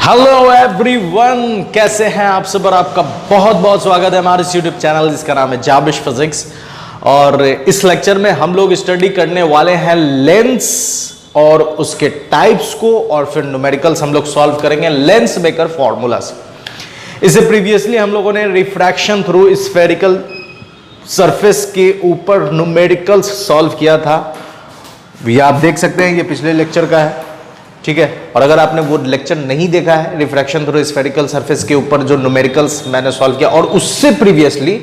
Hello everyone, कैसे हैं आप सब। और आपका बहुत बहुत स्वागत है हमारे इस यूट्यूब चैनल जिसका नाम है जाबिश फिजिक्स। और इस लेक्चर में हम लोग स्टडी करने वाले हैं लेंस और उसके टाइप्स को, और फिर न्यूमेरिकल्स हम लोग सॉल्व करेंगे लेंस मेकर फॉर्मूला से। इससे प्रीवियसली हम लोगों ने रिफ्रैक्शन थ्रू स्फेरिकल सरफेस के ऊपर न्यूमेरिकल्स सॉल्व किया था। ये आप देख सकते हैं, ये पिछले लेक्चर का है, ठीक है। और अगर आपने वो लेक्चर नहीं देखा है रिफ्रैक्शन थ्रू स्फेरिकल सरफेस के ऊपर जो न्यूमेरिकल्स मैंने सॉल्व किया, और उससे प्रीवियसली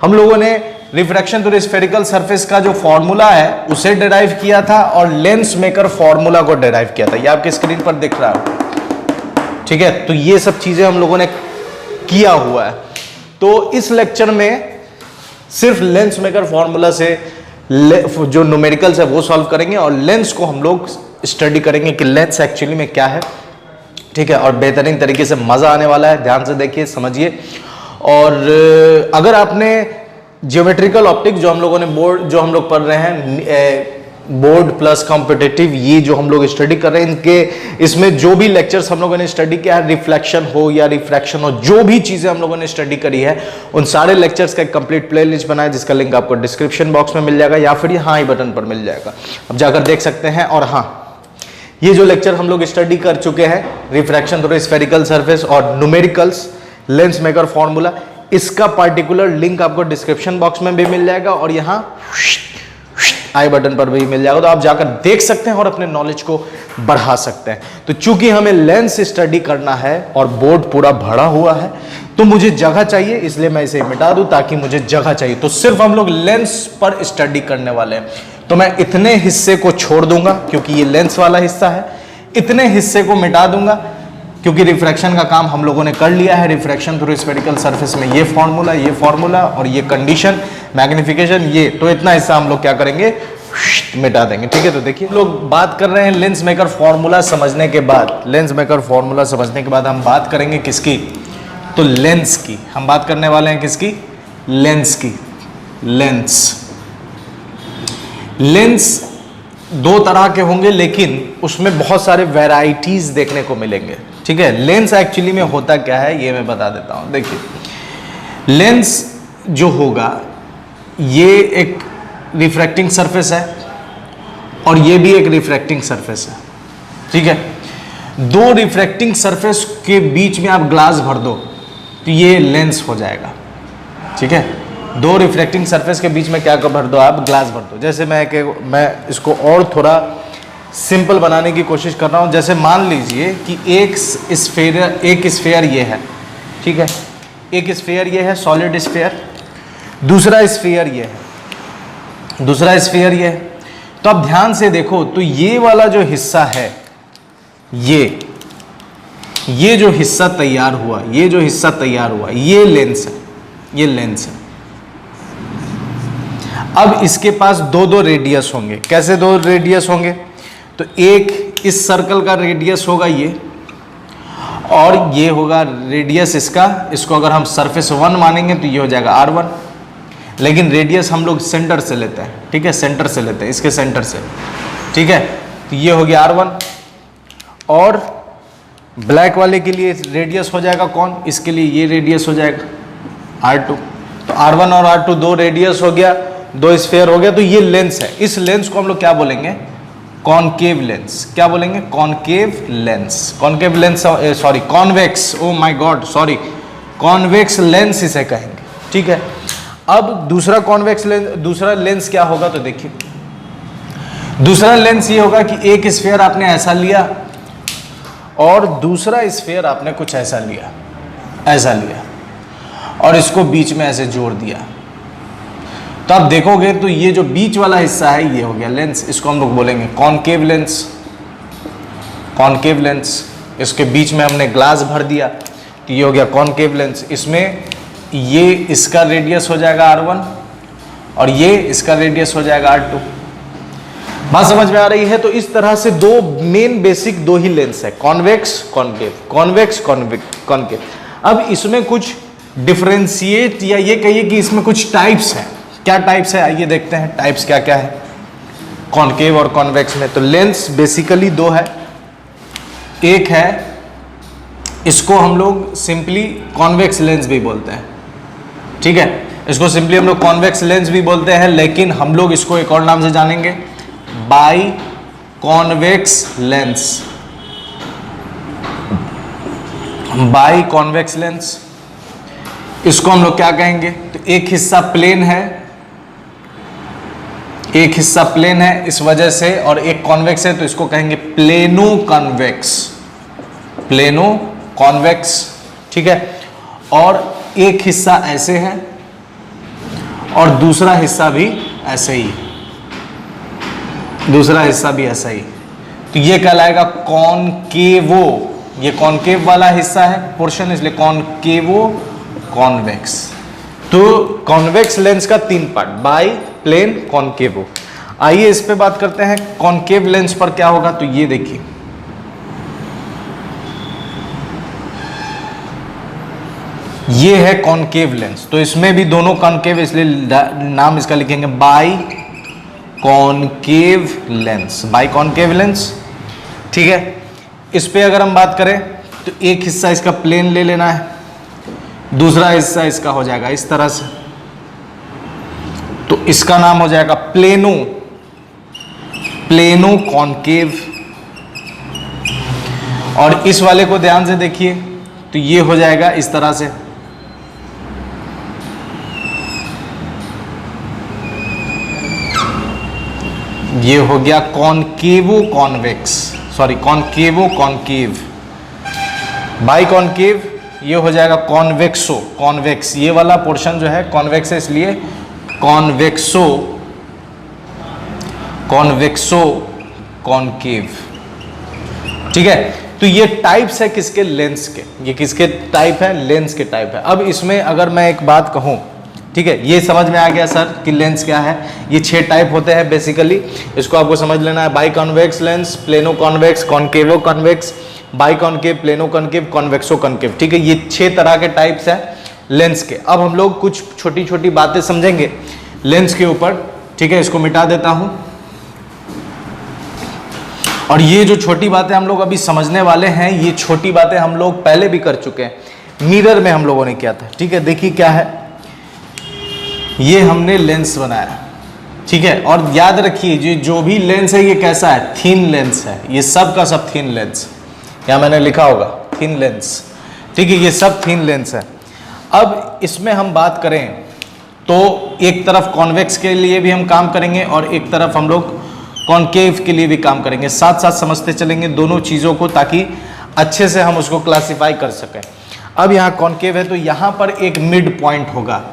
हम लोगों ने रिफ्रैक्शन थ्रू स्फेरिकल सरफेस का जो फॉर्मूला है उसे डिराइव किया था और लेंस मेकर फॉर्मूला को डिराइव किया था। ये आपके स्क्रीन पर दिख रहा है, ठीक है। तो ये सब चीजें हम लोगों ने किया हुआ है। तो इस लेक्चर में सिर्फ लेंस मेकर फॉर्मूला से जो न्यूमेरिकल्स है वो सॉल्व करेंगे, और लेंस को हम लोग स्टडी करेंगे कि लेंस एक्चुअली में क्या है, ठीक है। और बेहतरीन तरीके से मजा आने वाला है, ध्यान से देखिए, समझिए। और अगर आपने ज्योमेट्रिकल ऑप्टिक्स जो हम लोगों ने जो हम लोग पढ़ रहे हैं बोर्ड प्लस कॉम्पिटिटिव, ये जो हम लोग स्टडी कर रहे हैं, इनके इसमें जो भी लेक्चर्स हम लोगों ने स्टडी किया है, रिफ्लेक्शन हो या रिफ्रैक्शन हो, जो भी चीजें हम लोगों ने स्टडी करी है, उन सारे लेक्चर्स का एक कंप्लीट प्लेलिस्ट बना है जिसका लिंक आपको डिस्क्रिप्शन बॉक्स में मिल जाएगा या फिर यहाँ ही बटन पर मिल जाएगा, अब जाकर देख सकते हैं। और हाँ, ये जो लेक्चर हम लोग स्टडी कर चुके हैं रिफ्रैक्शन थ्रू स्फेरिकल सरफेस और न्यूमेरिकल्स लेंस मेकर फॉर्मूला, इसका पार्टिकुलर लिंक आपको डिस्क्रिप्शन बॉक्स में भी मिल जाएगा और यहाँ आई बटन पर भी मिल जाएगा, तो आप जाकर देख सकते हैं और अपने नॉलेज को बढ़ा सकते हैं। तो चूंकि हमें लेंस स्टडी करना है और बोर्ड पूरा भरा हुआ है, तो मुझे जगह चाहिए, इसलिए मैं इसे मिटा दूं ताकि मुझे जगह चाहिए। तो सिर्फ हम लोग लेंस पर स्टडी करने वाले हैं, तो मैं इतने हिस्से को छोड़ दूंगा क्योंकि ये लेंस वाला हिस्सा है, इतने हिस्से को मिटा दूंगा क्योंकि रिफ्रैक्शन का काम हम लोगों ने कर लिया है। रिफ्रैक्शन थ्रू स्फेरिकल सरफेस में ये फॉर्मूला और ये कंडीशन, मैग्निफिकेशन, ये, तो इतना हिस्सा हम लोग क्या करेंगे, मिटा देंगे, ठीक है। तो देखिए, लोग बात कर रहे हैं लेंस मेकर फॉर्मूला समझने के बाद, लेंस मेकर फॉर्मूला समझने के बाद हम बात करेंगे किसकी, तो लेंस की। हम बात करने वाले हैं किसकी, लेंस की। लेंस दो तरह के होंगे, लेकिन उसमें बहुत सारे वैरायटीज देखने को मिलेंगे, ठीक है। लेंस एक्चुअली में होता क्या है ये मैं बता देता हूं। देखिए, लेंस जो होगा ये एक रिफ्रैक्टिंग सरफेस है और ये भी एक रिफ्रैक्टिंग सरफेस है, ठीक है। दो रिफ्रैक्टिंग सरफेस के बीच में आप ग्लास भर दो तो ये लेंस हो जाएगा, ठीक है। दो रिफ्रैक्टिंग सरफेस के बीच में क्या भर दो, आप ग्लास भर दो। जैसे मैं इसको और थोड़ा सिंपल बनाने की कोशिश कर रहा हूं। जैसे मान लीजिए कि एक स्फेयर ये है, ठीक है, एक स्फेयर ये है, सॉलिड स्फेयर, दूसरा स्फेयर ये है, तो अब ध्यान से देखो, तो ये वाला जो हिस्सा है, ये जो हिस्सा तैयार हुआ, ये लेंस है, अब इसके पास दो रेडियस होंगे। कैसे दो रेडियस होंगे, तो एक इस सर्कल का रेडियस होगा ये, और ये होगा रेडियस इसको अगर हम सरफेस 1 मानेंगे तो ये हो जाएगा R1, लेकिन रेडियस हम लोग सेंटर से लेते हैं, ठीक है, सेंटर से लेते हैं, इसके सेंटर से, ठीक है। तो ये हो गया R1, और ब्लैक वाले के लिए रेडियस हो जाएगा कौन, इसके लिए ये रेडियस हो जाएगा R2। तो R1 और R2 दो रेडियस हो गया, दो स्फेयर हो गया, तो ये लेंस है। इस लेंस को हम लोग क्या बोलेंगे, कॉनकेव लेंस। क्या बोलेंगे, कॉनकेव कॉन्वेक्स लेंस इसे कहेंगे, ठीक है। अब दूसरा लेंस क्या होगा, तो देखिए, दूसरा लेंस ये होगा कि एक स्फेयर आपने ऐसा लिया और दूसरा स्फेयर आपने कुछ ऐसा लिया और इसको बीच में ऐसे जोड़ दिया। तो आप देखोगे तो ये जो बीच वाला हिस्सा है ये हो गया लेंस, इसको हम लोग बोलेंगे कॉनकेव लेंस। इसके बीच में हमने ग्लास भर दिया तो ये हो गया कॉनकेव लेंस। इसमें ये इसका रेडियस हो जाएगा R1 और ये इसका रेडियस हो जाएगा R2। बात समझ में आ रही है। तो इस तरह से दो मेन बेसिक दो ही लेंस है, कॉन्वेक्स कॉनकेव। अब इसमें कुछ डिफरेंशिएट या ये कहिए कि इसमें कुछ टाइप्स हैं। क्या टाइप्स है, आइए देखते हैं टाइप्स क्या क्या है कॉनकेव और कॉन्वेक्स में। तो लेंस बेसिकली दो है, एक है इसको हम लोग सिंपली कॉन्वेक्स लेंस भी बोलते हैं, ठीक है, इसको सिंपली हम लोग कॉन्वेक्स लेंस भी बोलते हैं, लेकिन हम लोग इसको एक और नाम से जानेंगे, by convex lens, by convex lens. इसको हम लोग क्या कहेंगे, तो एक हिस्सा प्लेन है, एक हिस्सा प्लेन है इस वजह से, और एक कॉन्वेक्स है तो इसको कहेंगे प्लेनो कॉन्वेक्स, प्लेनो कॉन्वेक्स, ठीक है। और एक हिस्सा ऐसे है और दूसरा हिस्सा भी ऐसे ही, दूसरा हिस्सा भी ऐसा ही, तो ये कहलाएगा कॉनकेवो, ये कॉनकेव वाला हिस्सा है पोर्शन, इसलिए कॉनकेवो कॉन्वेक्स। तो कॉन्वेक्स लेंस का 3 पार्ट, बाई, प्लेन, कॉनकेवो। आइए इस पे बात करते हैं कॉनकेव लेंस पर क्या होगा। तो ये देखिए, ये है कॉनकेव लेंस, तो इसमें भी दोनों कॉनकेव, इसलिए नाम इसका लिखेंगे by concave lens, by concave lens, ठीक है। इस पे अगर हम बात करें तो एक हिस्सा इसका प्लेन ले लेना है, दूसरा हिस्सा इसका हो जाएगा इस तरह से, तो इसका नाम हो जाएगा प्लेनो, प्लेनो कॉनकेव। और इस वाले को ध्यान से देखिए, तो ये हो जाएगा इस तरह से, ये हो गया कॉनकेवो convex, sorry कॉनकेवो concave. By concave ये हो जाएगा कॉन्वेक्सो, कॉन्वेक्स, ये वाला पोर्शन जो है कॉन्वेक्स है, इसलिए कॉन्वेक्सो, कॉन्वेक्सो कॉनकेव, ठीक है। तो ये टाइप्स है किसके, लेंस के, ये किसके टाइप है, लेंस के टाइप है। अब इसमें अगर मैं एक बात कहूं, ठीक है, ये समझ में आ गया सर कि लेंस क्या है, ये 6 टाइप होते हैं बेसिकली, इसको आपको समझ लेना है। By convex lens, plano convex, कॉनकेवो convex, by concave, plano concave, कॉन्वेक्सो concave, ठीक है। ये 6 तरह के टाइप्स हैं लेंस के। अब हम लोग कुछ छोटी छोटी बातें समझेंगे लेंस के ऊपर, ठीक है, इसको मिटा देता हूं। और ये जो छोटी बातें हम लोग अभी समझने वाले हैं, ये छोटी बातें हम लोग पहले भी कर चुके हैं, मिरर में हम लोगों ने किया था, ठीक है। देखिए क्या है, ये हमने लेंस बनाया, ठीक है, और याद रखिए ये जो भी लेंस है ये कैसा है, थिन लेंस है, ये सब का सब थिन लेंस, या मैंने लिखा होगा थिन लेंस, ठीक है, ये सब थिन लेंस है। अब इसमें हम बात करें तो एक तरफ कॉन्वेक्स के लिए भी हम काम करेंगे और एक तरफ हम लोग कॉनकेव के लिए भी काम करेंगे, साथ साथ समझते चलेंगे दोनों चीज़ों को, ताकि अच्छे से हम उसको क्लासिफाई कर सकें। अब यहाँ कॉनकेव है तो यहाँ पर एक मिड पॉइंट होगा,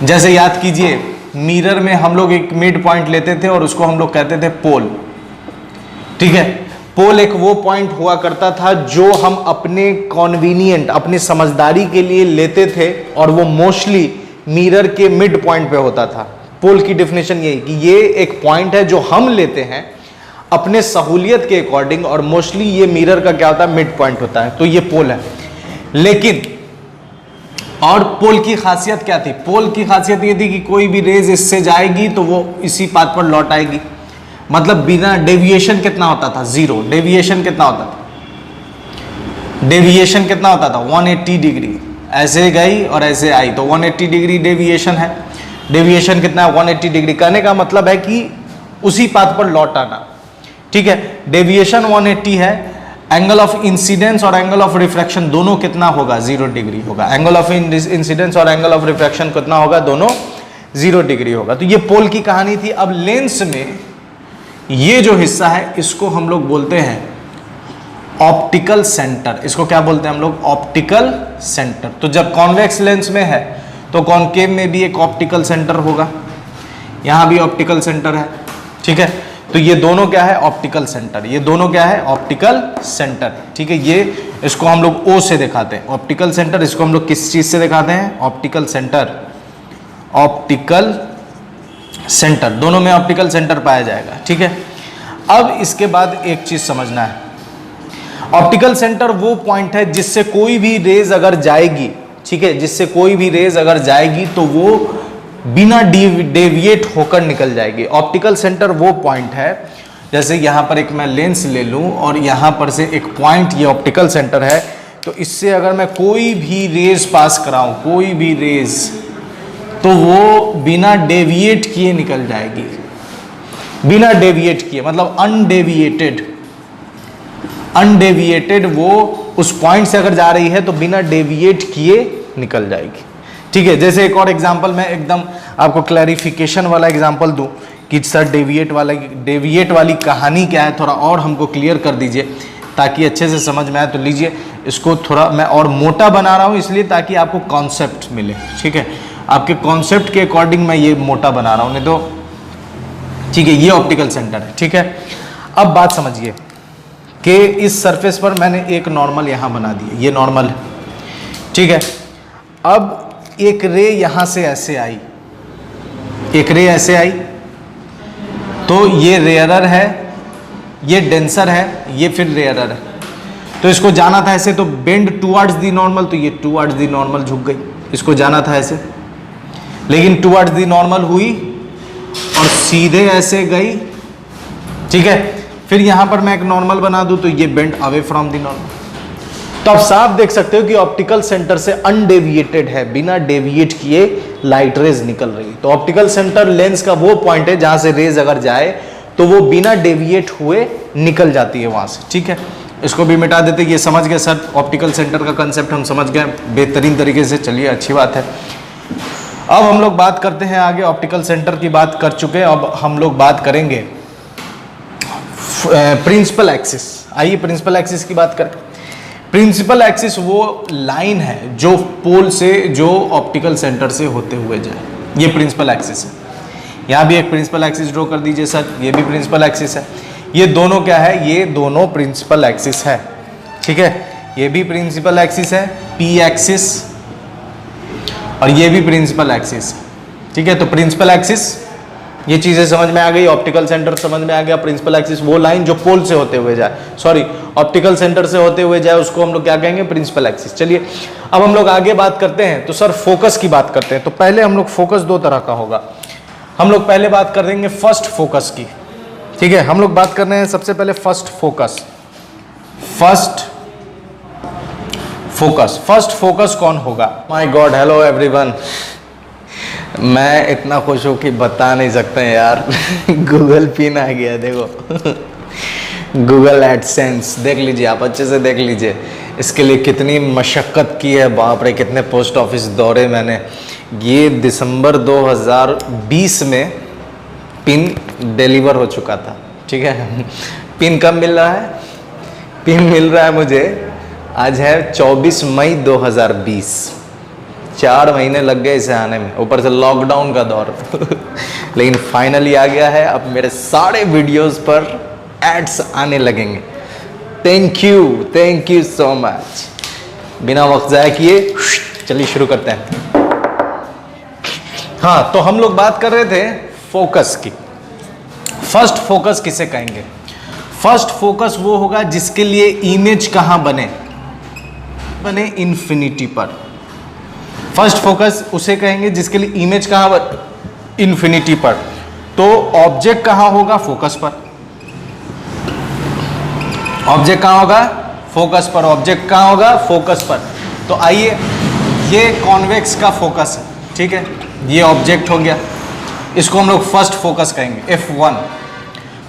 जैसे याद कीजिए मिरर में हम लोग एक मिड पॉइंट लेते थे और उसको हम लोग कहते थे पोल, ठीक है। पोल एक वो पॉइंट हुआ करता था जो हम अपने कॉन्वीनियंट, अपने समझदारी के लिए लेते थे, और वो मोस्टली मिरर के मिड पॉइंट पे होता था। पोल की डेफिनेशन यही कि ये एक पॉइंट है जो हम लेते हैं अपने सहूलियत के अकॉर्डिंग, और मोस्टली ये मिरर का क्या होता है, मिड पॉइंट होता है, तो ये पोल है। लेकिन और पोल की खासियत क्या थी, पोल की खासियत ये थी कि कोई भी रेज इससे जाएगी तो वो इसी पाथ पर लौट आएगी, मतलब बिना डेविएशन कितना होता था, 0। डेविएशन कितना होता था, डेविएशन कितना होता था, 180 डिग्री, ऐसे गई और ऐसे आई तो 180 डिग्री डेविएशन है। डेविएशन कितना है, 180 डिग्री, कहने का मतलब है कि उसी पाथ पर लौट आना, ठीक है। डेविएशन 180 है, एंगल ऑफ इंसिडेंस और एंगल ऑफ रिफ्रैक्शन दोनों कितना होगा, 0 डिग्री होगा। एंगल ऑफ इंसिडेंस और एंगल ऑफ रिफ्रैक्शन कितना होगा, दोनों 0 डिग्री होगा। तो ये पोल की कहानी थी। अब लेंस में ये जो हिस्सा है इसको हम लोग बोलते हैं ऑप्टिकल सेंटर, इसको क्या बोलते हैं हम लोग, ऑप्टिकल सेंटर। तो जब कॉन्वेक्स लेंस में है तो कॉनकेव में भी एक ऑप्टिकल सेंटर होगा, यहां भी ऑप्टिकल सेंटर है, ठीक है। तो ये दोनों क्या है, ऑप्टिकल सेंटर, ये दोनों क्या है, ऑप्टिकल सेंटर, ठीक है। ये इसको हम लोग ओ से दिखाते हैं, ऑप्टिकल सेंटर। इसको हम लोग किस चीज से दिखाते हैं, ऑप्टिकल सेंटर, ऑप्टिकल सेंटर, दोनों में ऑप्टिकल सेंटर पाया जाएगा, ठीक है। अब इसके बाद एक चीज समझना है, ऑप्टिकल सेंटर वो पॉइंट है जिससे कोई भी रेज अगर जाएगी, ठीक है, जिससे कोई भी रेज अगर जाएगी तो वो बिना डेविएट होकर निकल जाएगी। ऑप्टिकल सेंटर वो पॉइंट है, जैसे यहां पर एक मैं लेंस ले लूं और यहां पर से एक पॉइंट, ये ऑप्टिकल सेंटर है, तो इससे अगर मैं कोई भी रेज पास कराऊं, कोई भी रेज, तो वो बिना डेविएट किए निकल जाएगी। बिना डेविएट किए मतलब अनडेविएटेड, अनडेविएटेड वो उस पॉइंट से अगर जा रही है तो बिना डेविएट किए निकल जाएगी। ठीक है, जैसे एक और एग्जांपल मैं एकदम आपको क्लैरिफिकेशन वाला एग्जांपल दूं कि सर डेविएट वाली कहानी क्या है, थोड़ा और हमको क्लियर कर दीजिए ताकि अच्छे से समझ में आए। तो लीजिए, इसको थोड़ा मैं और मोटा बना रहा हूं इसलिए ताकि आपको कॉन्सेप्ट मिले। ठीक है, आपके कॉन्सेप्ट के अकॉर्डिंग मैं ये मोटा बना रहा हूं, नहीं तो ठीक है। ये ऑप्टिकल सेंटर है। ठीक है, अब बात समझिए कि इस सरफेस पर मैंने एक नॉर्मल यहां बना दिया, ये नॉर्मल है। ठीक है, अब एक रे यहां से ऐसे आई, एक रे ऐसे आई, तो ये रेयरर है, ये डेंसर है, ये फिर रेयरर है। तो इसको जाना था ऐसे, तो बेंड टुवर्ड्स दी नॉर्मल, तो ये टुवर्ड्स दी नॉर्मल झुक गई। इसको जाना था ऐसे, लेकिन टुवर्ड्स दी नॉर्मल हुई और सीधे ऐसे गई। ठीक है, फिर यहां पर मैं एक नॉर्मल बना दूं तो ये bend away from the normal. तो आप साफ देख सकते हो कि ऑप्टिकल सेंटर से अनडेविएटेड है, बिना डेविएट किए लाइट रेज निकल रही है। तो ऑप्टिकल सेंटर लेंस का वो पॉइंट है जहां से रेज अगर जाए तो वो बिना डेविएट हुए निकल जाती है वहां से। ठीक है, इसको भी मिटा देते। ये समझ गए सर, ऑप्टिकल सेंटर का कंसेप्ट हम समझ गए बेहतरीन तरीके से। चलिए, अच्छी बात है। अब हम लोग बात करते हैं आगे, ऑप्टिकल सेंटर की बात कर चुके हैं, अब हम लोग बात करेंगे प्रिंसिपल एक्सिस। आइए प्रिंसिपल एक्सिस की बात करें। प्रिंसिपल एक्सिस वो लाइन है जो पोल से, जो ऑप्टिकल सेंटर से होते हुए जाए, ये प्रिंसिपल एक्सिस है। यहाँ भी एक प्रिंसिपल एक्सिस ड्रॉ कर दीजिए सर, ये भी प्रिंसिपल एक्सिस है। ये दोनों क्या है? ये दोनों प्रिंसिपल एक्सिस है। ठीक है, ये भी प्रिंसिपल एक्सिस है, पी एक्सिस, और ये भी प्रिंसिपल एक्सिस। ठीक है, तो प्रिंसिपल एक्सिस, ये चीजें समझ में आ गई। ऑप्टिकल सेंटर समझ में आ गया। प्रिंसिपल एक्सिस वो लाइन जो पोल से होते हुए जाए, सॉरी ऑप्टिकल सेंटर से होते हुए जाए, उसको हम लोग क्या कहेंगे? Principal axis. चलिए अब हम लोग आगे बात करते हैं। तो सर फोकस की बात करते हैं। तो पहले हम लोग फोकस दो तरह का होगा। हम लोग पहले बात कर देंगे फर्स्ट फोकस की। ठीक है, हम लोग बात कर रहे हैं सबसे पहले first focus. First focus, first focus कौन होगा? माय गॉड, हेलो एवरीवन, मैं इतना खुश हूं कि बता नहीं सकते यार। गूगल पिन आ गया, देखो। गूगल एडसेंस देख लीजिए, आप अच्छे से देख लीजिए। इसके लिए कितनी मशक्क़त की है, बाप रे, कितने पोस्ट ऑफिस दौरे मैंने। ये दिसंबर 2020 में पिन डिलीवर हो चुका था। ठीक है, पिन कब मिल रहा है? पिन मिल रहा है मुझे, आज है 24 मई 2020। 4 महीने लग गए इसे आने में, ऊपर से लॉकडाउन का दौर। लेकिन फाइनली आ गया है। अब मेरे सारे वीडियोस पर एड्स आने लगेंगे। Thank you so much. बिना वक्त जाया किए चलिए शुरू करते हैं। हाँ, तो हम लोग बात कर रहे थे फोकस की। फर्स्ट फोकस किसे कहेंगे? फर्स्ट फोकस वो होगा जिसके लिए इमेज कहां बने? इन्फिनिटी पर। फर्स्ट फोकस उसे कहेंगे जिसके लिए इमेज कहां पर? इन्फिनिटी पर। तो ऑब्जेक्ट कहां होगा? फोकस पर। ऑब्जेक्ट कहां होगा? फोकस पर। ऑब्जेक्ट कहां होगा? फोकस पर। तो आइए, ये कॉन्वेक्स का फोकस है। ठीक है, ये ऑब्जेक्ट हो गया, इसको हम लोग फर्स्ट फोकस कहेंगे, F1।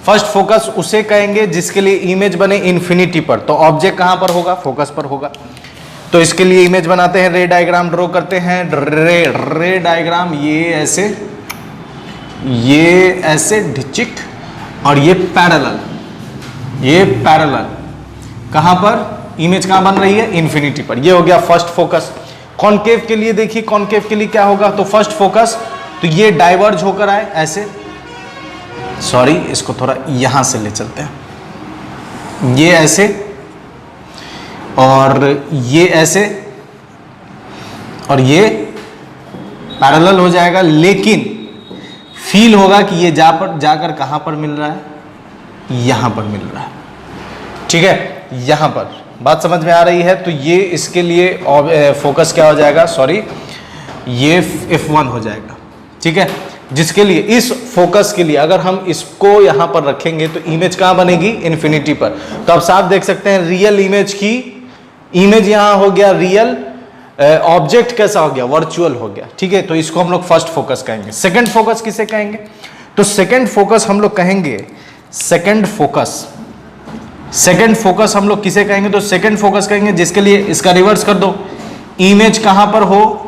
फर्स्ट फोकस उसे कहेंगे जिसके लिए इमेज बने इन्फिनिटी पर। तो ऑब्जेक्ट कहां पर होगा? फोकस पर होगा। तो इसके लिए इमेज बनाते हैं, रे डायग्राम ड्रॉ करते हैं। रे डायग्राम, ये ऐसे ढिचिक, और ये पैरेलल, ये पैरेलल। कहां पर? इमेज कहां बन रही है? इन्फिनिटी पर। ये हो गया फर्स्ट फोकस। कॉनकेव के लिए देखिए, कॉनकेव के लिए क्या होगा? तो फर्स्ट फोकस, तो ये डाइवर्ज होकर आए ऐसे, सॉरी इसको थोड़ा यहां से ले चलते हैं, ये ऐसे और ये ऐसे, और ये पैरेलल हो जाएगा। लेकिन फील होगा कि ये जाकर कहां पर मिल रहा है? यहां पर मिल रहा है। ठीक है, यहां पर। बात समझ में आ रही है? तो ये इसके लिए फोकस क्या हो जाएगा? सॉरी, ये F1 हो जाएगा। ठीक है, जिसके लिए, इस फोकस के लिए अगर हम इसको यहां पर रखेंगे तो इमेज कहां बनेगी? इन्फिनिटी पर। तो आप साफ देख सकते हैं रियल इमेज की इमेज यहां हो गया रियल, ऑब्जेक्ट कैसा हो गया, वर्चुअल हो गया। ठीक है, तो इसको हम लोग फर्स्ट फोकस कहेंगे। सेकंड फोकस किसे कहेंगे, तो सेकंड फोकस हम लोग कहेंगे, सेकंड फोकस हम लोग किसे कहेंगे, तो सेकंड फोकस कहेंगे जिसके लिए इसका रिवर्स कर दो, इमेज कहां पर हो,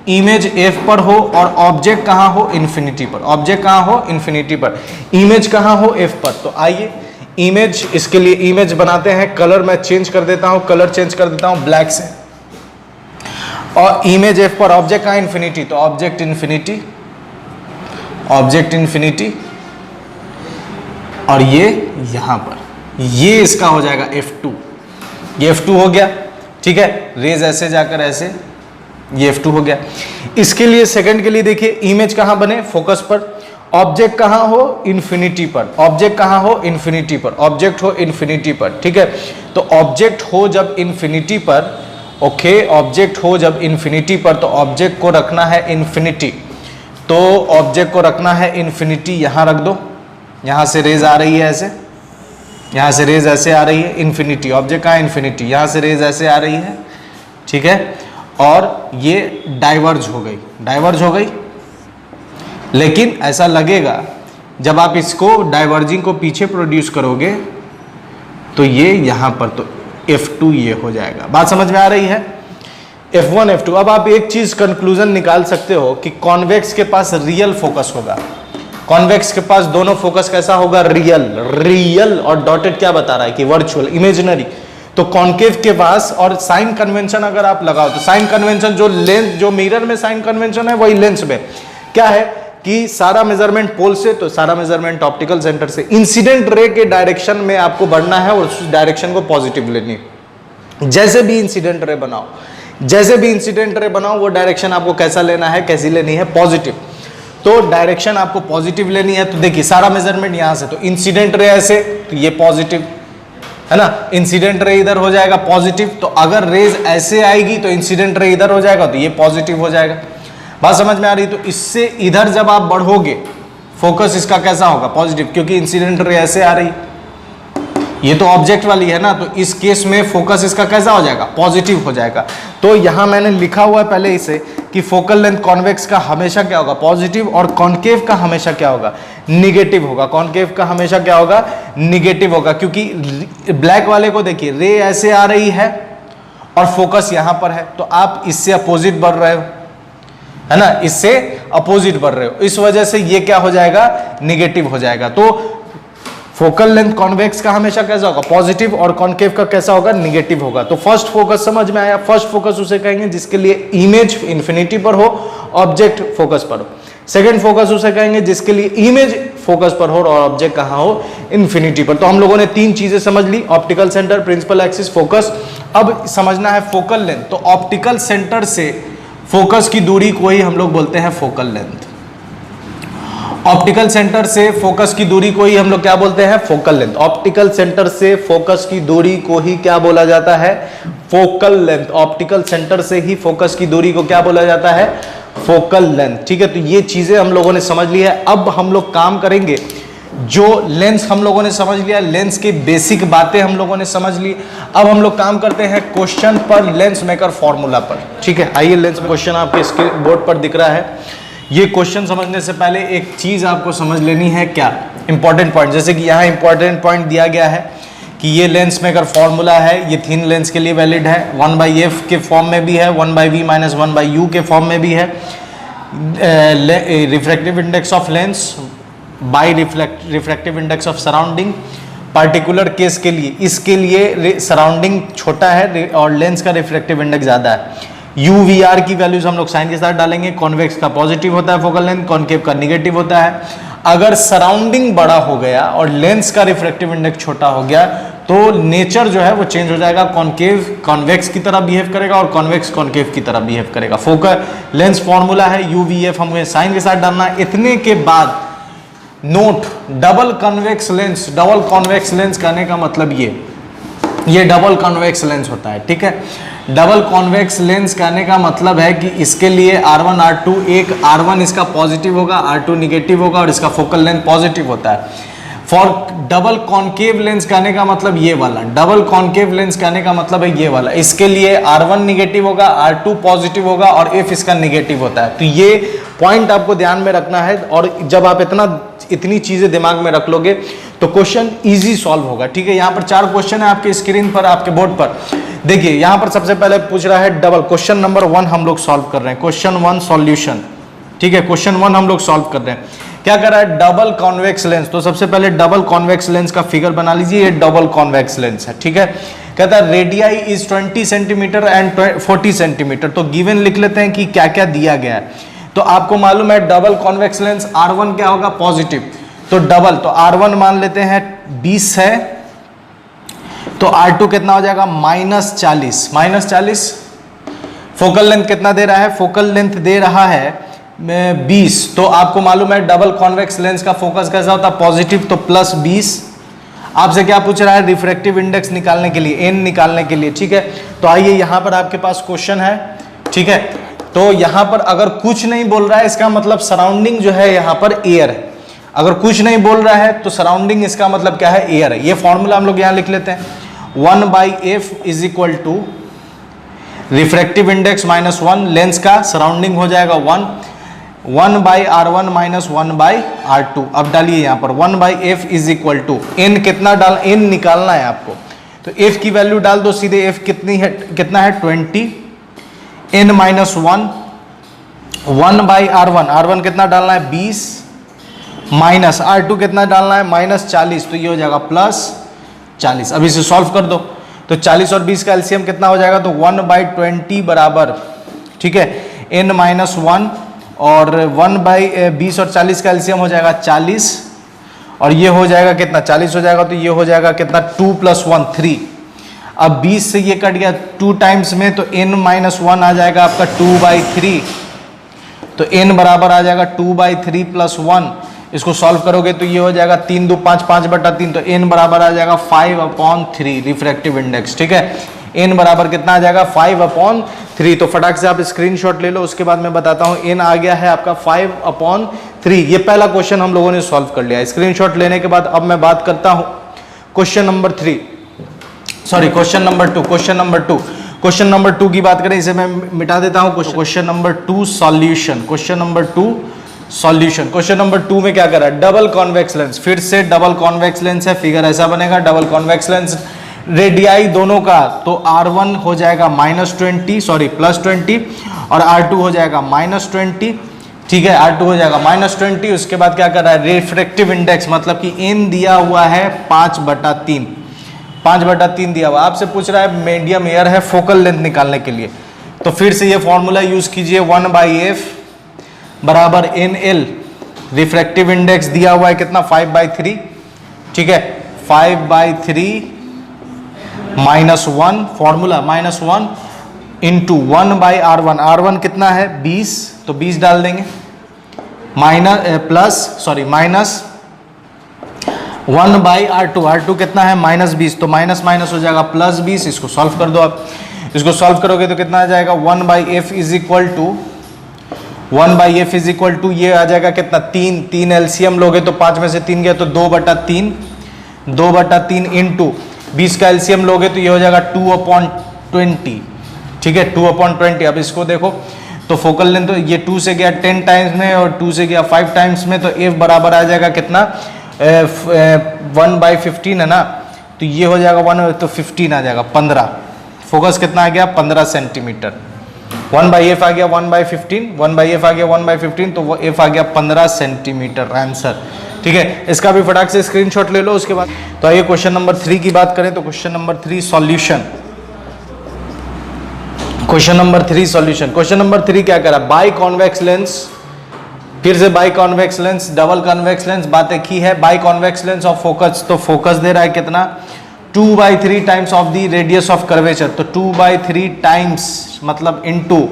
इमेज एफ पर हो और ऑब्जेक्ट कहां हो, इन्फिनिटी पर। ऑब्जेक्ट कहां हो, इन्फिनिटी पर, इमेज कहां हो, एफ पर। तो आइए इमेज, इसके लिए इमेज बनाते हैं। कलर मैं चेंज कर देता हूं, कलर चेंज कर देता हूं ब्लैक से, और इमेज एफ पर, ऑब्जेक्ट कहां, इन्फिनिटी, तो ऑब्जेक्ट इन्फिनिटी, ऑब्जेक्ट इन्फिनिटी, और ये यहां पर, ये इसका हो जाएगा F2, ये F2 हो गया। ठीक है, रेज ऐसे जाकर ऐसे, ये F2 हो गया। इसके लिए सेकंड के लिए देखिए, इमेज कहां बने, फोकस पर, ऑब्जेक्ट कहां हो, इन्फिनिटी पर, ऑब्जेक्ट कहां हो, इन्फिनिटी पर, ऑब्जेक्ट हो इन्फिनिटी पर। ठीक है, तो ऑब्जेक्ट हो जब इन्फिनिटी पर, ओके, ऑब्जेक्ट हो जब इन्फिनिटी पर, तो ऑब्जेक्ट को रखना है इन्फिनिटी, तो ऑब्जेक्ट को रखना है इन्फिनिटी, यहां रख दो, यहां से रेज आ रही है ऐसे, यहां से रेज ऐसे आ रही है, इन्फिनिटी, ऑब्जेक्ट कहां, इन्फिनिटी, यहां से रेज ऐसे आ रही है। ठीक है, और ये डाइवर्ज हो गई, डाइवर्ज हो गई, लेकिन ऐसा लगेगा जब आप इसको डाइवर्जिंग को पीछे प्रोड्यूस करोगे तो ये यहां पर, तो F2 ये हो जाएगा। बात समझ में आ रही है, F1 F2। अब आप एक चीज कंक्लूजन निकाल सकते हो कि कॉन्वेक्स के पास रियल फोकस होगा, कॉन्वेक्स के पास दोनों फोकस कैसा होगा, रियल, रियल, और डॉटेड क्या बता रहा है कि वर्चुअल, इमेजिनरी। तो कॉन्केव के पास, और साइन कन्वेंशन अगर आप लगाओ तो साइन कन्वेंशन जो लेंस, जो मिरर में साइन कन्वेंशन है वही लेंस में क्या है कि सारा मेजरमेंट पोल से, तो सारा मेजरमेंट ऑप्टिकल सेंटर से। इंसिडेंट रे के डायरेक्शन में आपको बढ़ना है और उस डायरेक्शन को पॉजिटिव लेनी है। जैसे भी इंसिडेंट रे बनाओ, जैसे भी इंसिडेंट रे बनाओ, वो डायरेक्शन आपको कैसा लेना है, कैसी लेनी है, पॉजिटिव। तो डायरेक्शन आपको पॉजिटिव लेनी है। तो देखिए सारा मेजरमेंट यहां से, तो इंसिडेंट रे ऐसे, तो ये पॉजिटिव है ना, इंसिडेंट रे इधर हो जाएगा पॉजिटिव। तो अगर रेज ऐसे आएगी तो इंसिडेंट रे इधर हो जाएगा, तो ये पॉजिटिव हो जाएगा। बात समझ में आ रही, तो इससे इधर जब आप बढ़ोगे फोकस इसका कैसा होगा, पॉजिटिव, क्योंकि इंसिडेंट रे ऐसे आ रही, ये तो ऑब्जेक्ट वाली है ना, तो इस केस में फोकस इसका कैसा हो जाएगा, पॉजिटिव हो जाएगा। तो यहां मैंने लिखा हुआ है पहले इसे कि फोकल लेंथ कॉन्वेक्स का हमेशा क्या होगा, पॉजिटिव, और कॉन्केव का हमेशा क्या होगा, निगेटिव होगा। कॉन्केव का हमेशा क्या होगा, निगेटिव होगा, क्योंकि ब्लैक वाले को देखिए रे ऐसे आ रही है और फोकस यहां पर है, तो आप इससे अपोजिट बढ़ रहे हो, है ना, इससे अपोजिट बढ़ रहे हो, इस वजह से ये क्या हो जाएगा, निगेटिव हो जाएगा। तो फोकल लेंथ कॉन्वेक्स का हमेशा कैसा होगा, पॉजिटिव, और कॉन्केव का कैसा होगा, निगेटिव होगा। तो फर्स्ट फोकस समझ में आया, फर्स्ट फोकस उसे कहेंगे जिसके लिए इमेज इन्फिनिटी पर हो, ऑब्जेक्ट फोकस पर हो। सेकंड फोकस उसे कहेंगे जिसके लिए इमेज फोकस पर हो और ऑब्जेक्ट कहां हो, इन्फिनिटी पर। तो हम लोगों ने तीन चीजें समझ ली, optical centre, principal axis, focus. अब समझना है फोकल लेंथ। तो ऑप्टिकल सेंटर से फोकस की दूरी को ही हम लोग बोलते हैं फोकल लेंथ। ऑप्टिकल सेंटर से फोकस की दूरी को ही हम लोग क्या बोलते हैं, फोकल लेंथ। ऑप्टिकल सेंटर से फोकस की दूरी को ही क्या बोला जाता है, फोकल लेंथ। ऑप्टिकल सेंटर से ही फोकस की दूरी को क्या बोला जाता है, फोकल लेंथ। ठीक है, तो ये चीजें हम लोगों ने समझ ली है। अब हम लोग काम करेंगे, जो लेंस हम लोगों ने समझ लिया, लेंस की बेसिक बातें हम लोगों ने समझ ली। अब हम लोग काम करते हैं क्वेश्चन पर, लेंस मेकर फॉर्मूला पर। ठीक है, आइए लेंस क्वेश्चन आपके स्क्रीन बोर्ड पर दिख रहा है। ये क्वेश्चन समझने से पहले एक चीज आपको समझ लेनी है, क्या इंपॉर्टेंट पॉइंट, जैसे कि यहाँ इंपॉर्टेंट पॉइंट दिया गया है कि ये लेंस मेकर फॉर्मूला है, ये थिन लेंस के लिए वैलिड है, 1/f के फॉर्म में भी है, 1/v - 1/u के फॉर्म में भी है। Refractive index of lens by refractive index of surrounding. Particular case के लिए, इसके लिए सराउंडिंग छोटा है और लेंस का रिफ्रैक्टिव इंडेक्स ज्यादा है। UVR की वैल्यूज हम लोग साइन के साथ डालेंगे। कॉन्वेक्स का पॉजिटिव होता है फोकल लेंथ, कॉन्केव का निगेटिव होता है। अगर सराउंडिंग बड़ा हो गया और लेंस का रिफ्रैक्टिव इंडेक्स छोटा हो गया तो नेचर जो है वो चेंज हो जाएगा। कॉन्केव कॉन्वेक्स की तरह बिहेव करेगा और कॉन्वेक्स कॉन्केव की तरह बिहेव करेगा। फोकल लेंस फॉर्मूला है UVF, हमें साइन के साथ डालना है। इतने के बाद note, double convex lens, double convex lens कहने का मतलब ये डबल कॉन्वेक्स लेंस होता है। ठीक है, डबल कॉन्वेक्स लेंस कहने का मतलब है कि इसके लिए R1 R2, एक R1 इसका पॉजिटिव होगा, R2 निगेटिव होगा और इसका फोकल लेंथ पॉजिटिव होता है। फॉर डबल कॉन्केव लेंस कहने का मतलब ये वाला, डबल कॉन्केव लेंस कहने का मतलब है ये वाला। इसके लिए R1 निगेटिव होगा, R2 पॉजिटिव होगा और F इसका निगेटिव होता है। तो ये पॉइंट आपको ध्यान में रखना है, और जब आप इतनी चीजें दिमाग में रख लोगे तो क्वेश्चन इजी सॉल्व होगा। ठीक है, यहाँ पर 4 क्वेश्चन है आपके स्क्रीन पर, आपके बोर्ड पर। देखिए यहाँ पर सबसे पहले पूछ रहा है डबल, क्वेश्चन नंबर 1 हम लोग सॉल्व कर रहे हैं, क्वेश्चन 1 सॉल्यूशन। ठीक है, क्वेश्चन 1 हम लोग सॉल्व कर रहे हैं। क्या कर रहा है, डबल कॉन्वेक्स लेंस। तो सबसे पहले डबल कॉन्वेक्स लेंस का फिगर बना लीजिए, ये डबल कॉन्वेक्स लेंस है। ठीक है, कहता है radii is 20 centimetre and 40 centimetre. तो गिवन लिख लेते हैं कि क्या क्या दिया गया है। तो आपको मालूम है डबल कॉन्वेक्स लेंस R1 क्या होगा, पॉजिटिव। तो डबल, तो R1 मान लेते हैं 20 है, तो R2 कितना हो जाएगा, -40। फोकल लेंथ कितना दे रहा है, फोकल लेंथ दे रहा है 20। तो आपको मालूम है डबल कॉन्वेक्स लेंस का फोकस कैसा होता है, पॉजिटिव, तो +20। आपसे क्या पूछ रहा है, रिफ्रैक्टिव इंडेक्स निकालने के लिए, n निकालने के लिए। ठीक है, तो आइए यहां पर आपके पास क्वेश्चन है। ठीक है, तो यहां पर अगर कुछ नहीं बोल रहा है, इसका मतलब सराउंडिंग जो है यहां पर एयर है। अगर कुछ नहीं बोल रहा है तो सराउंडिंग इसका मतलब क्या है, एयर है। ये फॉर्मूला हम लोग यहां लिख लेते हैं, 1/f is equal to refractive index -1, lens का सराउंडिंग हो जाएगा 1/R1 -1/R2। अब डालिए यहाँ पर 1/f is equal to n, कितना डाल, n निकालना है आपको। तो f की वैल्यू डाल दो सीधे, f कितनी है, कितना है 20, n -1 1/R1 कितना डालना है 20, माइनस R2 कितना डालना है -40, तो ये हो जाएगा +40। अब इसे सॉल्व कर दो, तो 40 और 20 का एलसीएम कितना हो जाएगा, तो 1/20 बराबर, ठीक है, n -1 और 1/20 और 40 का एलसीएम हो जाएगा 40, और ये हो जाएगा कितना, 40 हो जाएगा, तो ये हो जाएगा कितना, 2 + 1 3। अब 20 से ये कट गया 2 टाइम्स में, तो n -1 आ जाएगा आपका 2/3, तो n बराबर आ जाएगा 2/3 + 1। इसको सॉल्व करोगे तो ये हो जाएगा 3 2 5 5/3, तो n बराबर आ जाएगा 5/3 रिफ्रैक्टिव इंडेक्स। ठीक है, n बराबर कितना आ जाएगा 5/3। तो फटाक से आप स्क्रीनशॉट ले लो, उसके बाद मैं बताता हूँ। n आ गया है आपका 5/3। ये पहला क्वेश्चन हम लोगों ने सॉल्व कर लिया। स्क्रीनशॉट लेने के बाद अब मैं बात करता हूँ question number 3, sorry question number 2। Question number 2 की बात करें, इसे मैं मिटा देता हूँ। Question number 2 solution. Question number 2 solution. Question number 2 में क्या कर रहा है, डबल कॉन्वेक्स लेंस। फिर से डबल कॉन्वेक्स लेंस है, फिगर ऐसा बनेगा, डबल कॉन्वेक्स लेंस, रेडियाई दोनों का, तो R1 हो जाएगा +20 और R2 हो जाएगा -20। ठीक है, R2 हो जाएगा -20। उसके बाद क्या कर रहा है, रिफ्रैक्टिव इंडेक्स, मतलब कि n दिया हुआ है 5/3 दिया हुआ। आपसे पूछ रहा है मीडियम एयर है, फोकल लेंथ निकालने के लिए। तो फिर से ये फॉर्मूला यूज कीजिए, 1/f बराबर NL, रिफ्रैक्टिव इंडेक्स दिया हुआ है कितना, 5/3। ठीक है, 5/3 -1, फॉर्मूला -1 इंटू 1/R1। R1 कितना है 20, तो 20 डाल देंगे, माइनस 1/R2। R2 कितना है -20, तो माइनस हो जाएगा +20। इसको सॉल्व कर दो आप। इसको सॉल्व करोगे तो कितना आ जाएगा, 1/f इज इक्वल टू ये आ जाएगा कितना, 3 एलसीएम लोगे तो 5 में से 3 गया तो 2/3 इंटू 20 का एलसीएम लोगे तो ये हो जाएगा 2/20। ठीक है, 2/20। अब इसको देखो तो फोकल लेंथ, तो ये 2 से गया 10 टाइम्स में और 2 से गया 5 टाइम्स में, तो f बराबर आ जाएगा कितना, 1/15 है ना, तो ये हो जाएगा 1, तो 15 आ जाएगा 15। फोकस कितना आ गया, 15 सेंटीमीटर। 1/f आ गया 1/15, 1/f आ गया 1/15, तो वो f आ गया 15 सेंटीमीटर आंसर। ठीक है, इसका भी फटाक से स्क्रीनशॉट ले लो। उसके बाद तो आइए क्वेश्चन नंबर 3 की बात करें। तो question number 3 solution. Question number 3 solution. Question number 3 क्या करा, बाई कॉन्वेक्स लेंस, फिर से by convex lens, double convex lens, बात एक ही है। By convex lens of focus, तो फोकस दे रहा है कितना, 2/3 times of the radius of curvature. तो 2/3 टाइम्स मतलब इनटू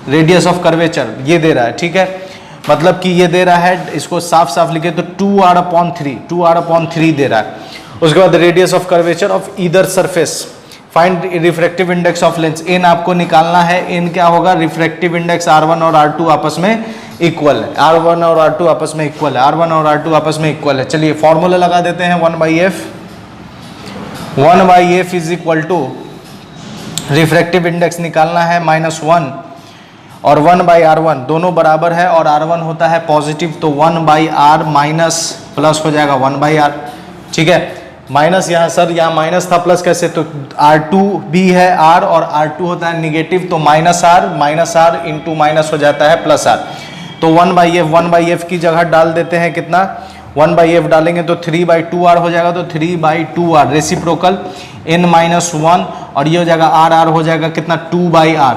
रेडियस ऑफ कर्वेचर, ये दे रहा है। ठीक है, मतलब कि ये दे रहा है, इसको साफ साफ लिखे तो 2r/3 दे रहा है। उसके बाद radius of curvature of either surface, find refractive index of lens, n आपको निकालना है। एन क्या होगा, रिफ्रैक्टिव इंडेक्स R1 और R2 आपस में इक्वल है, R1 और R2 आपस में इक्वल है, R1 और R2 आपस में इक्वल है। चलिए फॉर्मूला लगा देते हैं, 1/f, 1/f is equal to refractive index निकालना है -1 और 1/R1 दोनों बराबर है और R1 होता है पॉजिटिव, तो 1/R माइनस प्लस हो जाएगा 1/R। ठीक है, माइनस यहाँ सर यहाँ माइनस था, प्लस कैसे, तो R2 भी है R और R2 होता है निगेटिव, तो -R इंटू माइनस हो जाता है +R। तो 1/f की जगह डाल देते हैं कितना, 1/f डालेंगे तो 3/2R हो जाएगा, तो 3/2R रेसिप्रोकल n-1 और ये हो जाएगा R हो जाएगा कितना 2/R।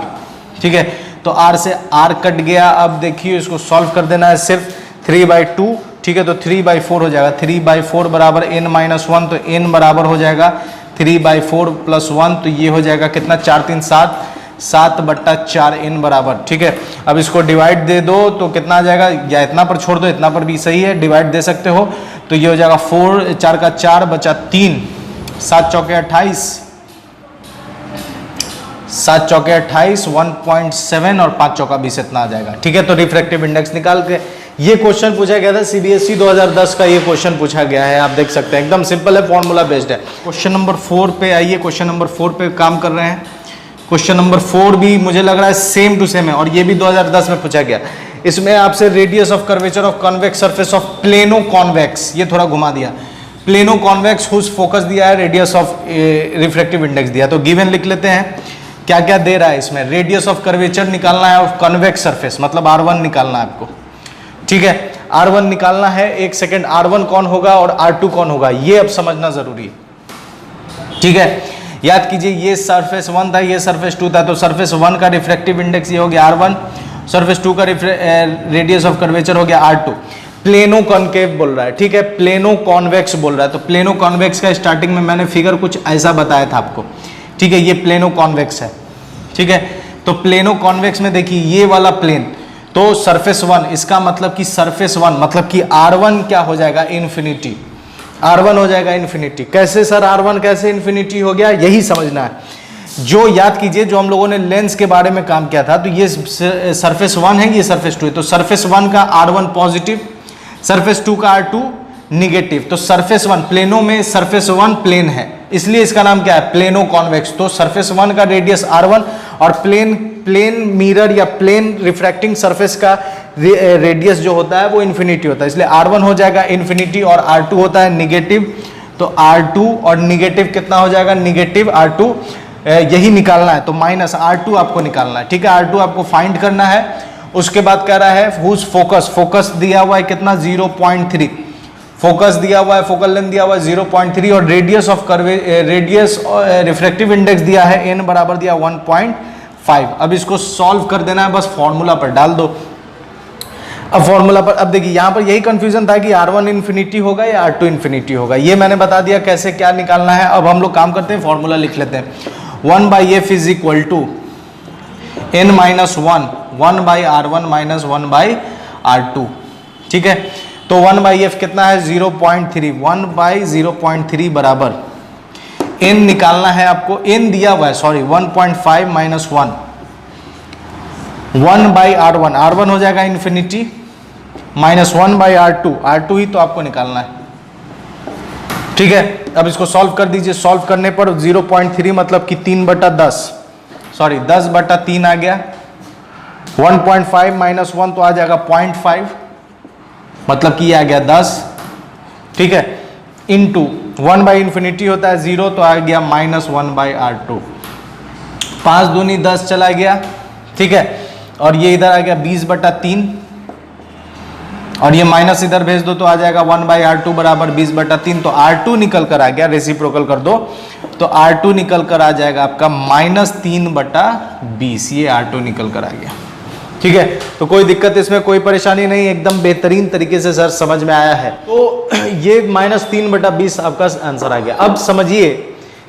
ठीक है, तो R से R कट गया। अब देखिए इसको सॉल्व कर देना है सिर्फ 3/2। ठीक है, तो 3/4 हो जाएगा, 3/4 बराबर n-1, तो n बराबर हो जाएगा 3/4 + 1, तो ये हो जाएगा कितना 4 3 7, 7/4 n बराबर। ठीक है, अब इसको डिवाइड दे दो तो कितना आ जाएगा, या इतना पर छोड़ दो, इतना पर भी सही है, डिवाइड दे सकते हो, तो ये हो जाएगा 4 4 का 4 बचा 3, 7 चौके 28, 7 चौके 28, 1.7 और 5 चौका 20 इतना आ जाएगा। ठीक है, तो रिफ्रैक्टिव इंडेक्स निकाल के ये क्वेश्चन पूछा गया था, सीबीएसई 2010 का ये क्वेश्चन पूछा गया है, आप देख सकते हैं एकदम सिंपल है, फॉर्मूला बेस्ड है। क्वेश्चन नंबर 4 पे आइए, क्वेश्चन नंबर 4 पे काम कर रहे हैं। क्वेश्चन नंबर 4 भी मुझे लग रहा है सेम टू सेम है और ये भी 2010 में पूछा गया। इसमें आपसे radius of curvature of convex surface of plano convex, ये थोड़ा घुमा दिया, प्लेनो कॉन्वेक्स हुज फोकस दिया है, रेडियस ऑफ रिफ्रैक्टिव इंडेक्स दिया, तो गिवन लिख लेते हैं। क्या क्या दे रहा है इसमें, रेडियस ऑफ कर्वेचर निकालना है ऑफ कॉन्वेक्स सरफेस, मतलब R1 निकालना है आपको। ठीक है, R1 निकालना है, एक सेकेंड, R1 कौन होगा और R2 कौन होगा, ये अब समझना जरूरी है। ठीक है, याद कीजिए ये सरफेस 1 था, ये सरफेस 2 था, तो सरफेस 1 का रिफ्रैक्टिव इंडेक्स ये हो गया R1, सरफेस 2 का रेडियस ऑफ कर्वेचर हो गया R2। प्लेनो कॉन्केव बोल रहा है, ठीक है, प्लेनो कॉन्वेक्स बोल रहा है, तो प्लेनो कॉन्वेक्स का स्टार्टिंग में मैंने फिगर कुछ ऐसा बताया था आपको। ठीक है, ये प्लेनो कॉन्वेक्स है। ठीक है, तो प्लेनो कॉन्वेक्स में देखिए ये वाला प्लेन, तो सरफेस 1, इसका मतलब कि सरफेस 1 मतलब कि R1 क्या हो जाएगा, इन्फिनिटी, R1 हो जाएगा इन्फिनिटी। कैसे सर R1 कैसे इन्फिनिटी हो गया, यही समझना है। जो याद कीजिए जो हम लोगों ने लेंस के बारे में काम किया था, तो ये सरफेस 1 है, ये सरफेस 2 है, तो सरफेस 1 का R1 पॉजिटिव, सरफेस 2 का R2 निगेटिव, तो सरफेस 1 प्लेनो में सरफेस 1 प्लेन है, इसलिए इसका नाम क्या है, प्लेनो कॉन्वेक्स। तो सरफेस 1 का रेडियस R1 और प्लेन मिरर या प्लेन रिफ्रैक्टिंग सरफेस का रेडियस जो होता है वो इन्फिनिटी होता है, इसलिए R1 हो जाएगा इन्फिनिटी और R2 होता है निगेटिव, तो R2 और निगेटिव कितना हो जाएगा, निगेटिव R2, यही निकालना है, तो माइनस R2 आपको निकालना है। ठीक है, R2 आपको फाइंड करना है। उसके बाद कह रहा है हुज फोकस, फोकस दिया हुआ है कितना 0.3, फोकस दिया हुआ है, फोकल लेंथ दिया हुआ है 0.3 और radius of radius refractive index दिया है n बराबर दिया 1.5। अब इसको सॉल्व कर देना है, बस फॉर्मूला पर डाल दो। अब फॉर्मूला पर, अब देखिए यहाँ पर यही कंफ्यूजन था कि R1 इन्फिनिटी होगा या R2 इन्फिनिटी होगा, ये मैंने बता दिया कैसे क्या निकालना है। अब हम लोग काम करते हैं, फॉर्मूला लिख लेते हैं। 1/f is equal to n-1, 1/R1 minus 1/R2। ठीक है, तो 1/f कितना है 0.3, 1/0.3 बराबर n निकालना है आपको, n दिया हुआ है, सॉरी 1.5 माइनस 1, 1/R1, R1 हो जाएगा इन्फिनिटी माइनस 1/R2, R2 ही तो आपको निकालना है। ठीक है, अब इसको सॉल्व कर दीजिए। सॉल्व करने पर 0.3 मतलब कि 3/10, सॉरी 10/3 आ गया, 1.5 माइनस 1 तो आ जाएगा 0.5, मतलब कि आ गया 10। ठीक है, इंटू 1/इन्फिनिटी होता है 0, तो आ गया माइनस 1/R2, 5 दूनी 10 चला गया। ठीक है, और ये इधर आ गया 20/3 और ये माइनस इधर भेज दो तो आ जाएगा 1/R2 बराबर 20/3, तो R2 निकल कर आ गया, रेसिप्रोकल कर दो तो R2 निकल कर आ जाएगा आपका -3/20, ये R2 निकल कर आ गया। ठीक है, तो कोई दिक्कत इसमें कोई परेशानी नहीं, एकदम बेहतरीन तरीके से सर समझ में आया है। तो ये -3/20 आपका आंसर आ गया। अब समझिए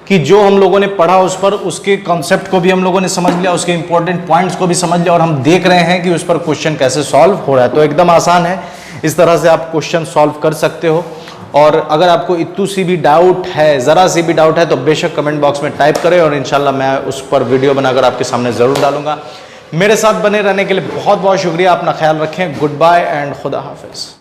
कि जो हम लोगों ने पढ़ा उस पर, उसके कॉन्सेप्ट को भी हम लोगों ने समझ लिया, उसके इंपॉर्टेंट पॉइंट्स को भी समझ लिया और हम देख रहे हैं कि उस पर क्वेश्चन कैसे सॉल्व हो रहा है। तो एकदम आसान है, इस तरह से आप क्वेश्चन सॉल्व कर सकते हो और अगर आपको इतू सी भी डाउट है, ज़रा सी भी डाउट है, तो बेशक कमेंट बॉक्स में टाइप करें और इंशाल्लाह मैं उस पर वीडियो बनाकर आपके सामने ज़रूर डालूंगा। मेरे साथ बने रहने के लिए बहुत बहुत शुक्रिया। अपना ख्याल रखें। गुड बाय एंड खुदा हाफिज़।